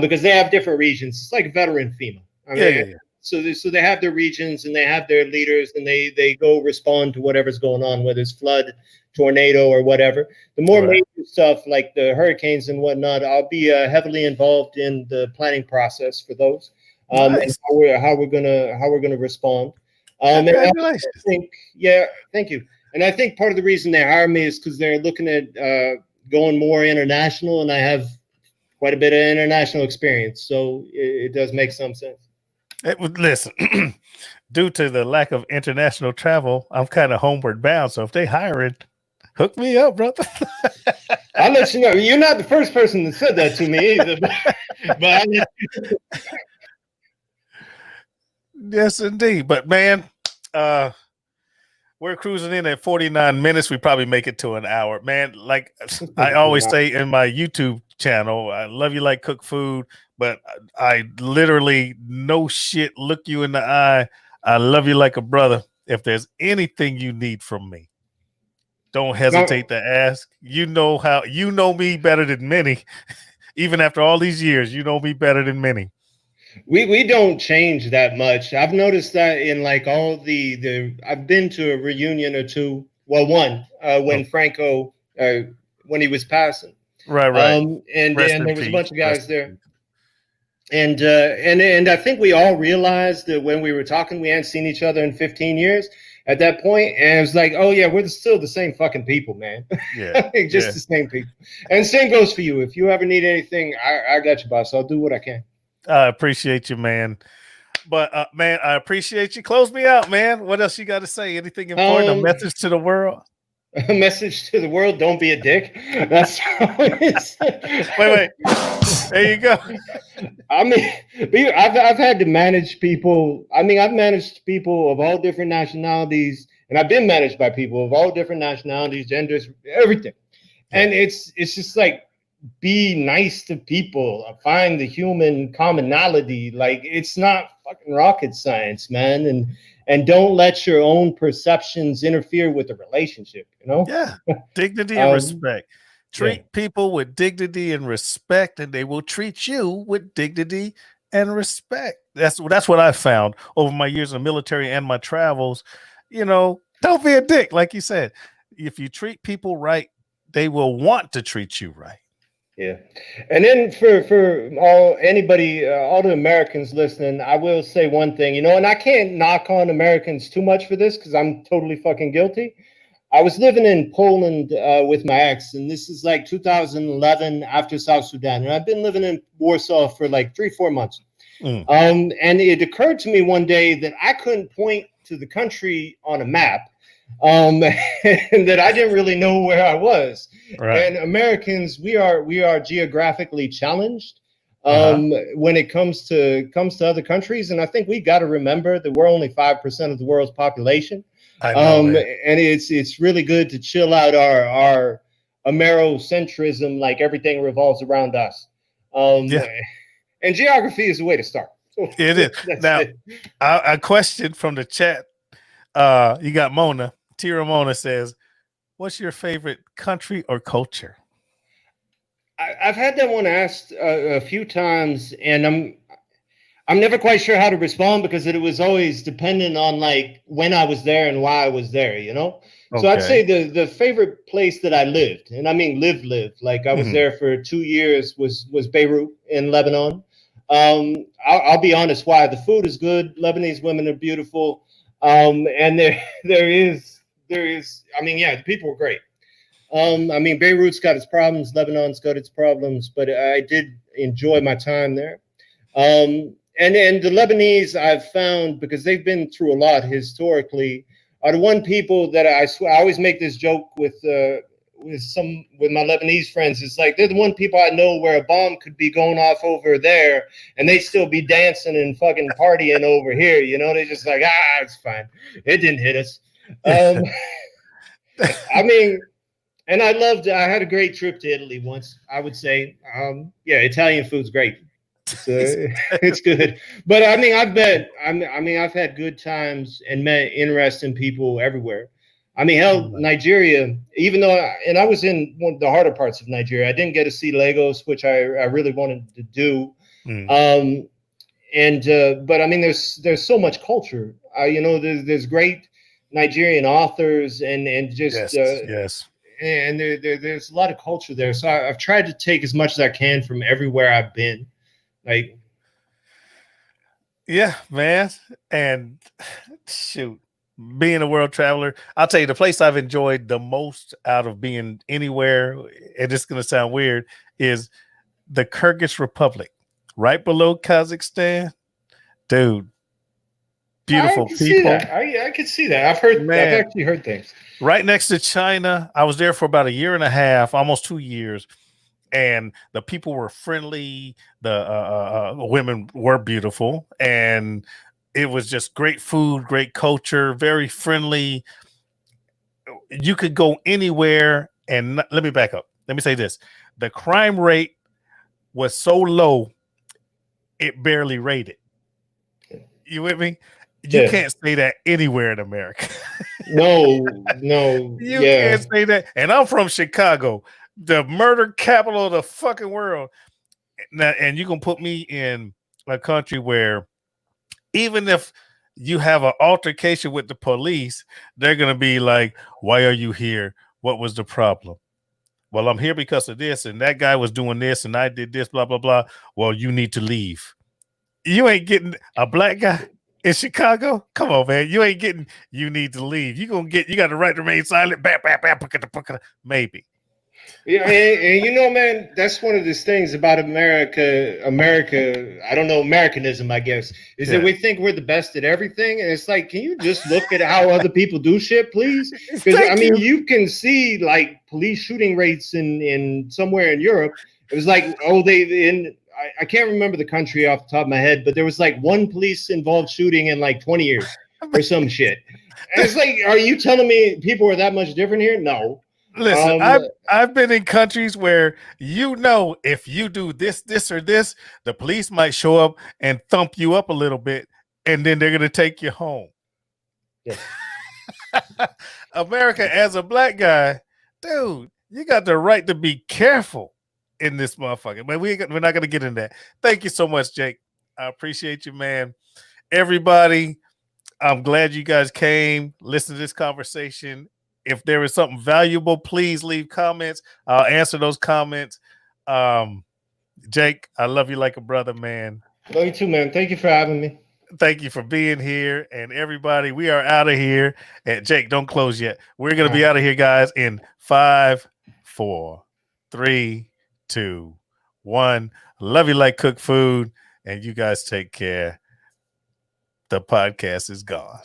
because they have different regions. It's like veteran FEMA. Yeah. So they have their regions and they have their leaders, and they go respond to whatever's going on, whether it's flood, tornado, or whatever. The more major stuff like the hurricanes and whatnot, I'll be heavily involved in the planning process for those. Nice. And how we're gonna respond. Congratulations. Thank you. And I think part of the reason they hire me is because they're looking at going more international, and I have quite a bit of international experience, so it does make some sense. Listen, due to the lack of international travel, I'm kind of homeward bound. So if they hire it, hook me up, brother. I'll let you know. You're not the first person that said that to me either. But yes, indeed. But man, we're cruising in at 49 minutes. We probably make it to an hour. Man, like I always say in my YouTube channel, I love you like cook food, but I literally no shit look you in the eye. I love you like a brother. if there's anything you need from me, don't hesitate to ask. You know me better than many. Even after all these years, you know me better than many. We don't change that much. I've noticed that in like all the I've been to a reunion or two. Well, one when Franco when he was passing. Right. And Rest there in was a peace. bunch of guys there. And I think we all realized that when we were talking, we hadn't seen each other in 15 years at that point. And it was like, oh yeah, we're still the same fucking people, man. Yeah. Just the same people. And same goes for you. If you ever need anything, I got you, boss. I'll do what I can. I appreciate you, man. But man, I appreciate you. Close me out, man. What else you got to say? Anything important? A message to the world? A message to the world: don't be a dick. That's how it is. Wait. There you go. I mean, I've had to manage people. I mean, I've managed people of all different nationalities, and I've been managed by people of all different nationalities, genders, everything. And it's just like, be nice to people. Find the human commonality. Like, it's not fucking rocket science, man. And don't let your own perceptions interfere with the relationship. You know? Yeah. Dignity and respect. Treat people with dignity and respect, and they will treat you with dignity and respect. That's what I've found over my years in the military and my travels. You know, don't be a dick, like you said. If you treat people right, they will want to treat you right. Yeah. And then for all the Americans listening, I will say one thing, and I can't knock on Americans too much for this because I'm totally fucking guilty. I was living in Poland with my ex, and this is like 2011 after South Sudan. And I've been living in Warsaw for like 3-4 months. And it occurred to me one day that I couldn't point to the country on a map, and that I didn't really know where I was. Right. And Americans, we are geographically challenged when it comes to other countries. And I think we got to remember that we're only 5% of the world's population. And it's really good to chill out our Amerocentrism, like everything revolves around us. And geography is a way to start. So it is. Now, a question from the chat. You got Mona. Tira Mona says, what's your favorite country or culture? I've had that one asked a few times, and I'm never quite sure how to respond because it was always dependent on like when I was there and why I was there, So I'd say the favorite place that I lived, and I mean lived, like I was there for 2 years, was Beirut in Lebanon. I'll be honest why. The food is good. Lebanese women are beautiful. And there is, I mean, the people were great. I mean, Beirut's got its problems. Lebanon's got its problems, but I did enjoy my time there. And the Lebanese, I've found, because they've been through a lot historically, are the one people that I swear, I always make this joke with my Lebanese friends. It's like, they're the one people I know where a bomb could be going off over there and they still be dancing and fucking partying over here. They're just like, it's fine. It didn't hit us. I mean, and I had a great trip to Italy once, I would say. Italian food's great. It's good. But I mean, I've had good times and met interesting people everywhere. I mean, hell, Nigeria, even though, I was in one of the harder parts of Nigeria, I didn't get to see Lagos, which I really wanted to do. But I mean, there's so much culture. There's great Nigerian authors and just and there's a lot of culture there. So I've tried to take as much as I can from everywhere I've been. Like, yeah, man. And shoot, being a world traveler, I'll tell you the place I've enjoyed the most out of being anywhere, and it's going to sound weird, is the Kyrgyz Republic, right below Kazakhstan. Dude, beautiful people. I can see that. I've actually heard things. Right next to China. I was there for about 1.5 years, almost 2 years. And the people were friendly. The women were beautiful, and it was just great food, great culture, very friendly. You could go anywhere. And let me back up. Let me say this: the crime rate was so low, it barely rated. You with me? You Yeah. can't say that anywhere in America. No, You yeah. can't say that. And I'm from Chicago, the murder capital of the fucking world. Now, and you can put me in a country where even if you have an altercation with the police, they're gonna be like, "Why are you here? What was the problem?" Well, I'm here because of this, and that guy was doing this, and I did this, blah blah blah. Well, you need to leave. You ain't getting a black guy in Chicago. Come on, man. You ain't getting. You need to leave. You got the right to remain silent. Bam, bam, bam. Maybe. Yeah, and you know, man, that's one of these things about America. I don't know, Americanism, I guess, is that we think we're the best at everything, and it's like, can you just look at how other people do shit, please? Because I mean, you can see like police shooting rates in somewhere in Europe. It was like, oh, I can't remember the country off the top of my head, but there was like one police involved shooting in like 20 years or some shit. And it's like, are you telling me people are that much different here? No. Listen, I've been in countries where if you do this, or this, the police might show up and thump you up a little bit, and then they're gonna take you home. Yeah. America, as a black guy, dude, you got the right to be careful in this motherfucker. But we're not gonna get into that. Thank you so much, Jake. I appreciate you, man. Everybody, I'm glad you guys came, listen to this conversation. If there is something valuable, please leave comments. I'll answer those comments. Jake, I love you like a brother, man. Love you too, man. Thank you for having me. Thank you for being here. And everybody, we are out of here. And Jake, don't close yet. We're going to be out of here, guys, in 5, 4, 3, 2, 1. Love you like cooked food. And you guys take care. The podcast is gone.